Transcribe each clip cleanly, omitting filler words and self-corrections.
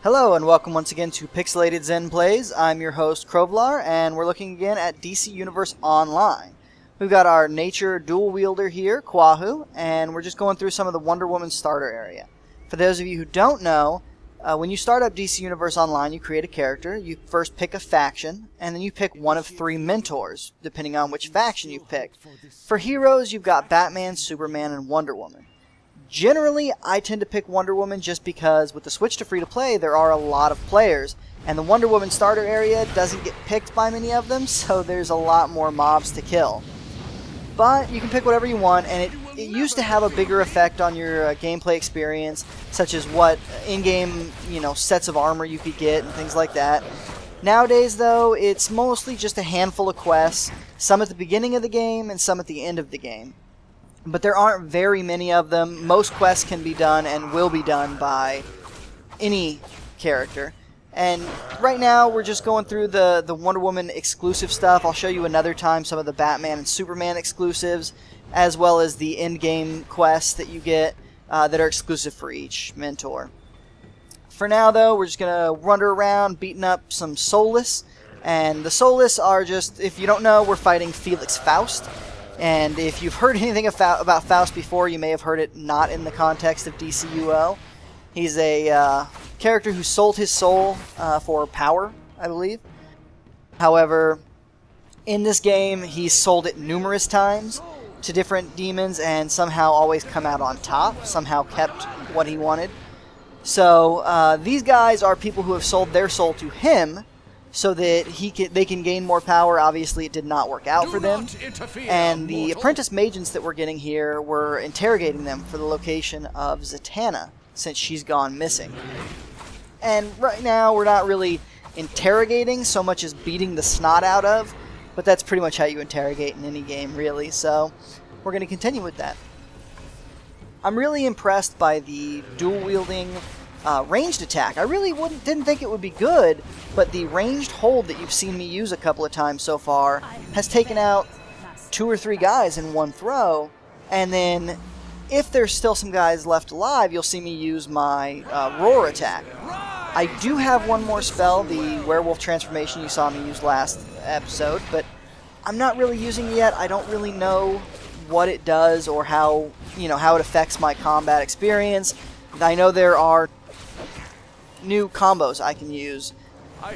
Hello and welcome once again to Pixelated Zen Plays. I'm your host Krovlar, and we're looking again at DC Universe Online. We've got our nature dual wielder here, Quahu, and we're just going through some of the Wonder Woman starter area. For those of you who don't know, when you start up DC Universe Online, you create a character, you first pick a faction, and then you pick one of 3 mentors, depending on which faction you've picked. For heroes, you've got Batman, Superman, and Wonder Woman. Generally, I tend to pick Wonder Woman just because with the switch to free-to-play, there are a lot of players, and the Wonder Woman starter area doesn't get picked by many of them, so there's a lot more mobs to kill. But you can pick whatever you want, and it used to have a bigger effect on your gameplay experience, such as what in-game, sets of armor you could get and things like that. Nowadays, though, it's mostly just a handful of quests, some at the beginning of the game and some at the end of the game. But there aren't very many of them. Most quests can be done and will be done by any character. And right now we're just going through the Wonder Woman exclusive stuff. I'll show you another time some of the Batman and Superman exclusives, as well as the in-game quests that you get that are exclusive for each mentor. For now, though, we're just going to wander around beating up some Soulless. And the Soulless are just, if you don't know, we're fighting Felix Faust. And if you've heard anything about Faust before, you may have heard it not in the context of DCUO. He's a character who sold his soul for power, I believe. However, in this game, he's sold it numerous times to different demons and somehow always come out on top, somehow kept what he wanted. So these guys are people who have sold their soul to him, so that they can gain more power. Obviously, it did not work out for them. And the apprentice magens that we're getting here, we're interrogating them for the location of Zatanna, since she's gone missing. And right now, we're not really interrogating so much as beating the snot out of, but that's pretty much how you interrogate in any game, really. So we're going to continue with that. I'm really impressed by the dual-wielding ranged attack. I really didn't think it would be good, but the ranged hold that you've seen me use a couple of times so far has taken out 2 or 3 guys in one throw, and then if there's still some guys left alive, you'll see me use my roar attack. I do have one more spell, the werewolf transformation you saw me use last episode, but I'm not really using it yet. I don't really know what it does or how it affects my combat experience. I know there are new combos I can use,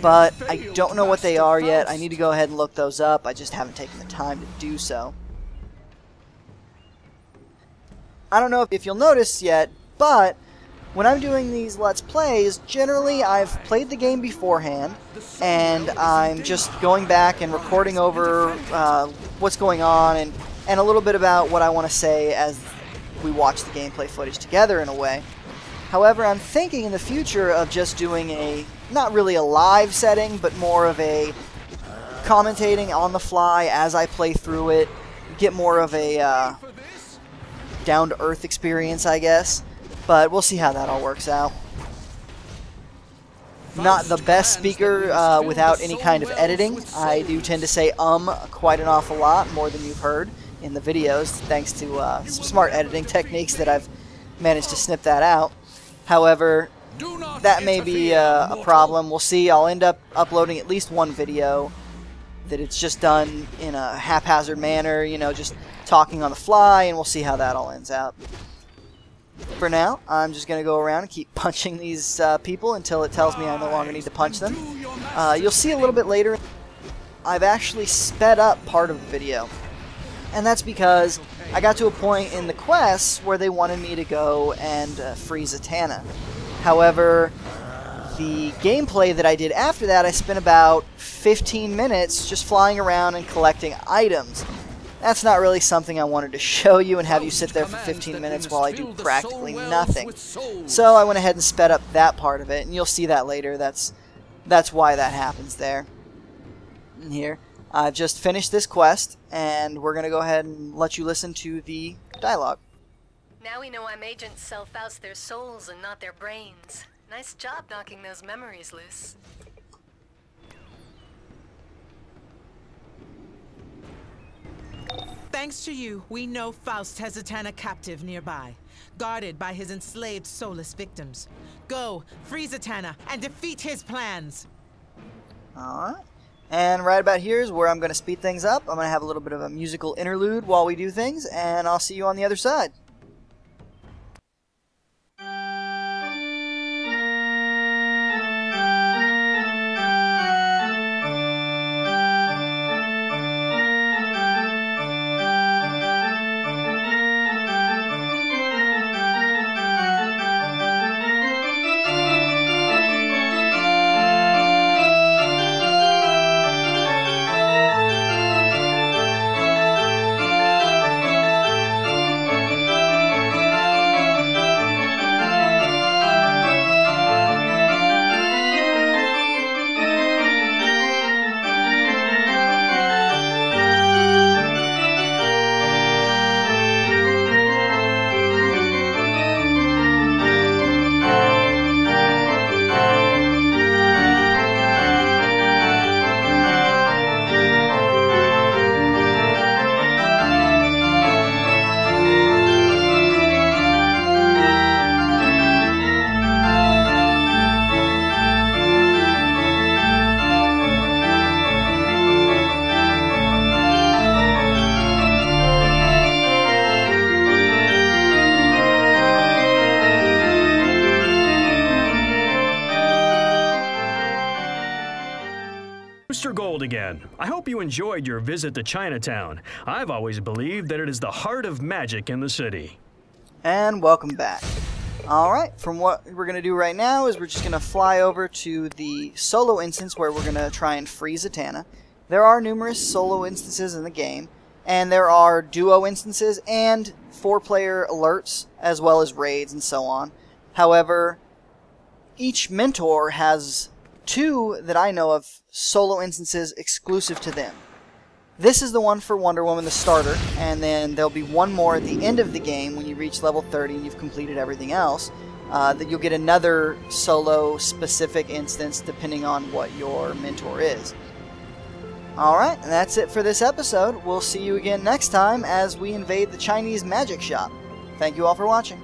but I don't know what they are yet. I need to go ahead and look those up. I just haven't taken the time to do so. I don't know if you'll notice yet, but when I'm doing these Let's Plays, generally I've played the game beforehand, and I'm just going back and recording over what's going on and a little bit about what I want to say as we watch the gameplay footage together in a way. However, I'm thinking in the future of just doing not really a live setting, but more of a commentating on the fly as I play through it, get more of a down-to-earth experience, I guess. But we'll see how that all works out. Not the best speaker without any kind of editing. I do tend to say quite an awful lot, more than you've heard in the videos, thanks to some smart editing techniques that I've managed to snip that out. However, that may be a problem. We'll see. I'll end up uploading at least one video that it's just done in a haphazard manner, just talking on the fly, and we'll see how that all ends out. For now, I'm just going to go around and keep punching these people until it tells me I no longer need to punch them. You'll see a little bit later, I've actually sped up part of the video. And that's because I got to a point in the quests where they wanted me to go and free Zatanna. However, the gameplay that I did after that, I spent about 15 minutes just flying around and collecting items. That's not really something I wanted to show you and have you sit there for 15 minutes while I do practically nothing. So I went ahead and sped up that part of it, and you'll see that later. That's why that happens there. And here. I've just finished this quest, and we're going to go ahead and let you listen to the dialogue. Now we know why agents sell Faust their souls and not their brains. Nice job knocking those memories loose. Thanks to you, we know Faust has Zatanna captive nearby, guarded by his enslaved soulless victims. Go, free Zatanna, and defeat his plans! Alright. And right about here is where I'm going to speed things up. I'm going to have a little bit of a musical interlude while we do things, and I'll see you on the other side. Mr. Gold again. I hope you enjoyed your visit to Chinatown. I've always believed that it is the heart of magic in the city. And welcome back. Alright, from what we're going to do right now is we're just going to fly over to the solo instance where we're going to try and free Zatanna. There are numerous solo instances in the game, and there are duo instances and 4-player alerts, as well as raids and so on. However, each mentor has 2 that I know of solo instances exclusive to them. This is the one for Wonder Woman, the starter, and then there'll be one more at the end of the game when you reach level 30 and you've completed everything else, that you'll get another solo specific instance depending on what your mentor is. Alright, and that's it for this episode. We'll see you again next time as we invade the Chinese magic shop. Thank you all for watching.